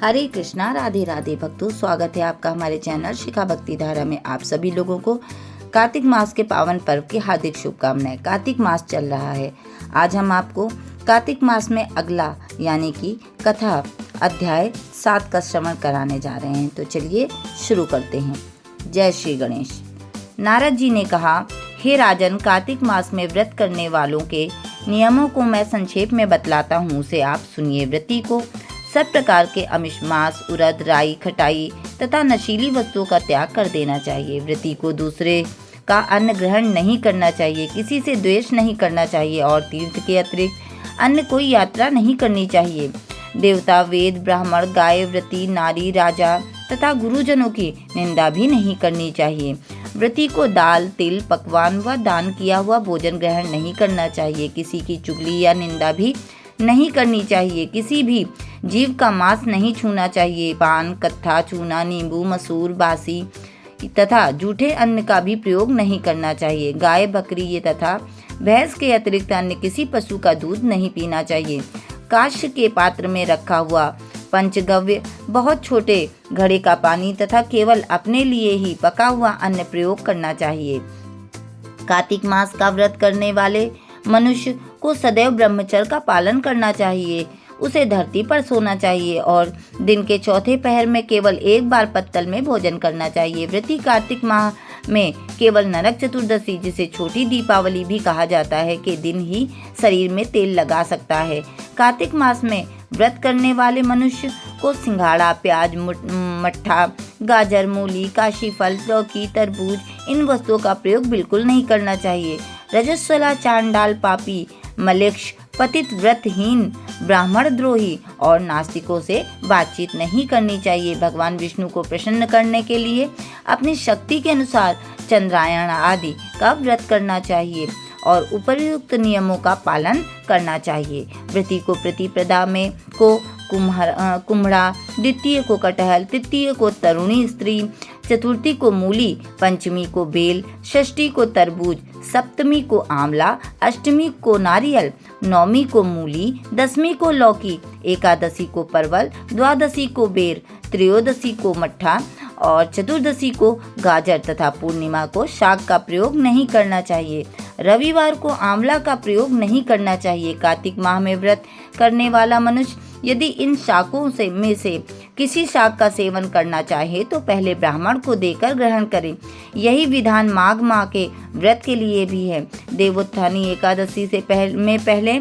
हरे कृष्णा, राधे राधे भक्तों, स्वागत है आपका हमारे चैनल शिखा भक्ति धारा में। आप सभी लोगों को कार्तिक मास के पावन पर्व की हार्दिक शुभकामनाएं। कार्तिक मास चल रहा है। आज हम आपको कार्तिक मास में अगला यानी कि कथा अध्याय 7 का श्रवण कराने जा रहे हैं। तो चलिए शुरू करते हैं। जय श्री गणेश। नारद जी ने कहा, हे राजन, कार्तिक मास में व्रत करने वालों के नियमों को मैं संक्षेप में बतलाता हूँ, उसे आप सुनिए। व्रती को सब प्रकार के आमिष, मांस, उड़द, राई, खटाई तथा नशीली वस्तुओं का त्याग कर देना चाहिए। व्रती को दूसरे का अन्न ग्रहण नहीं करना चाहिए, किसी से द्वेष नहीं करना चाहिए और तीर्थ के अतिरिक्त अन्य कोई यात्रा नहीं करनी चाहिए। देवता, वेद, ब्राह्मण, गाय, व्रती, नारी, राजा तथा गुरुजनों की निंदा भी नहीं करनी चाहिए। व्रती को दाल, तिल, पकवान व दान किया हुआ भोजन ग्रहण नहीं करना चाहिए। किसी की चुगली या निंदा भी नहीं करनी चाहिए। किसी भी जीव का मांस नहीं छूना चाहिए। पान, कत्था, चूना, नींबू, मसूर, बासी तथा जूठे अन्न का भी प्रयोग नहीं करना चाहिए। गाय, बकरी ये तथा भैंस के अतिरिक्त अन्य किसी पशु का दूध नहीं पीना चाहिए। काष्य के पात्र में रखा हुआ पंचगव्य, बहुत छोटे घड़े का पानी तथा केवल अपने लिए ही पका हुआ अन्न प्रयोग करना चाहिए। कार्तिक मास का व्रत करने वाले मनुष्य को सदैव ब्रह्मचर्य का पालन करना चाहिए। उसे धरती पर सोना चाहिए और दिन के चौथे पहर में केवल एक बार पत्तल में भोजन करना चाहिए। व्रती कार्तिक माह में केवल नरक चतुर्दशी, जिसे छोटी दीपावली भी कहा जाता है, के दिन ही शरीर में तेल लगा सकता है। कार्तिक मास में व्रत करने वाले मनुष्य को सिंघाड़ा, प्याज, मट्ठा, गाजर, मूली, काशी फल, लौकी, तरबूज इन वस्तुओं का प्रयोग बिल्कुल नहीं करना चाहिए। रजस्वला, चांडाल, पापी, मलेच्छ, पतित, व्रतहीन, ब्राह्मण द्रोही और नास्तिकों से बातचीत नहीं करनी चाहिए। भगवान विष्णु को प्रसन्न करने के लिए अपनी शक्ति के अनुसार चंद्रायण आदि का व्रत करना चाहिए और उपर्युक्त नियमों का पालन करना चाहिए। व्रती को प्रतिपदा में को कुम्हड़ा, द्वितीय को कटहल, तृतीय को तरुणी स्त्री, चतुर्थी को मूली, पंचमी को बेल, षष्ठी को तरबूज, सप्तमी को आंवला, अष्टमी को नारियल, नौमी को मूली, दसवीं को लौकी, एकादशी को परवल, द्वादशी को बेर, त्रयोदशी को मट्ठा और चतुर्दशी को गाजर तथा पूर्णिमा को शाक का प्रयोग नहीं करना चाहिए। रविवार को आंवला का प्रयोग नहीं करना चाहिए। कार्तिक माह में व्रत करने वाला मनुष्य यदि इन शाकों में से किसी शाक का सेवन करना चाहे तो पहले ब्राह्मण को देकर ग्रहण करें। यही विधान माघ माह के व्रत के लिए भी है। देवोत्थानी एकादशी से पहले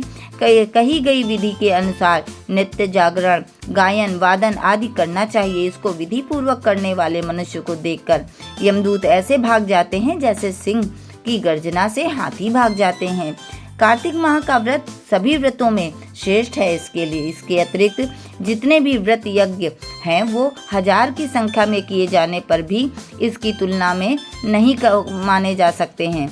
कही गई विधि के अनुसार नित्य जागरण, गायन, वादन आदि करना चाहिए। इसको विधि पूर्वक करने वाले मनुष्य को देखकर यमदूत ऐसे भाग जाते हैं जैसे सिंह की गर्जना से हाथी भाग जाते हैं। कार्तिक माह का व्रत सभी व्रतों में श्रेष्ठ है। इसके अतिरिक्त जितने भी व्रत यज्ञ हैं वो 1000 की संख्या में किए जाने पर भी इसकी तुलना में नहीं माने जा सकते हैं,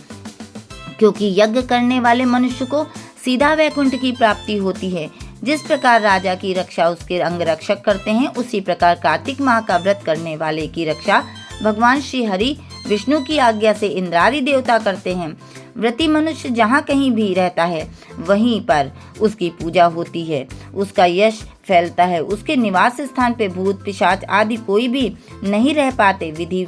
क्योंकि यज्ञ करने वाले मनुष्य को सीधा वैकुंठ की प्राप्ति होती है। जिस प्रकार राजा की रक्षा उसके अंगरक्षक करते हैं, उसी प्रकार कार्तिक माह का व्रत करने वाले की रक्षा भगवान श्री हरि विष्णु की आज्ञा से इंद्रादि देवता करते हैं। व्रती मनुष्य जहाँ कहीं भी रहता है वहीं पर उसकी पूजा होती है, उसका यश फैलता है। उसके निवास स्थान पे भूत, पिशाच आदि कोई भी नहीं रह पाते। विधि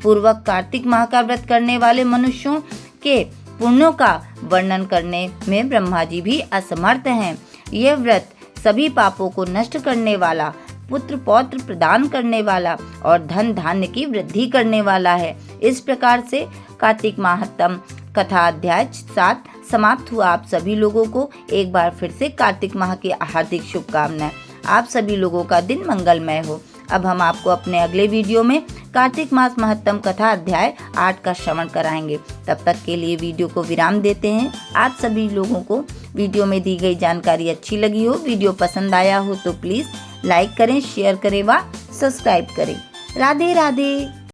पूर्वक कार्तिक माह का व्रत करने वाले मनुष्यों के पुण्यों का वर्णन करने में ब्रह्मा जी भी असमर्थ हैं। यह व्रत सभी पापों को नष्ट करने वाला, पुत्र पौत्र प्रदान करने वाला और धन धान्य की वृद्धि करने वाला है। इस प्रकार से कार्तिक माहात्म्य कथा अध्याय 7 समाप्त हुआ। आप सभी लोगों को एक बार फिर से कार्तिक माह की हार्दिक शुभकामनाएं। आप सभी लोगों का दिन मंगलमय हो। अब हम आपको अपने अगले वीडियो में कार्तिक मास महत्तम कथा अध्याय 8 का श्रवण कराएंगे। तब तक के लिए वीडियो को विराम देते हैं। आप सभी लोगों को वीडियो में दी गई जानकारी अच्छी लगी हो, वीडियो पसंद आया हो तो प्लीज़ लाइक करें, शेयर करें व सब्सक्राइब करें। राधे राधे।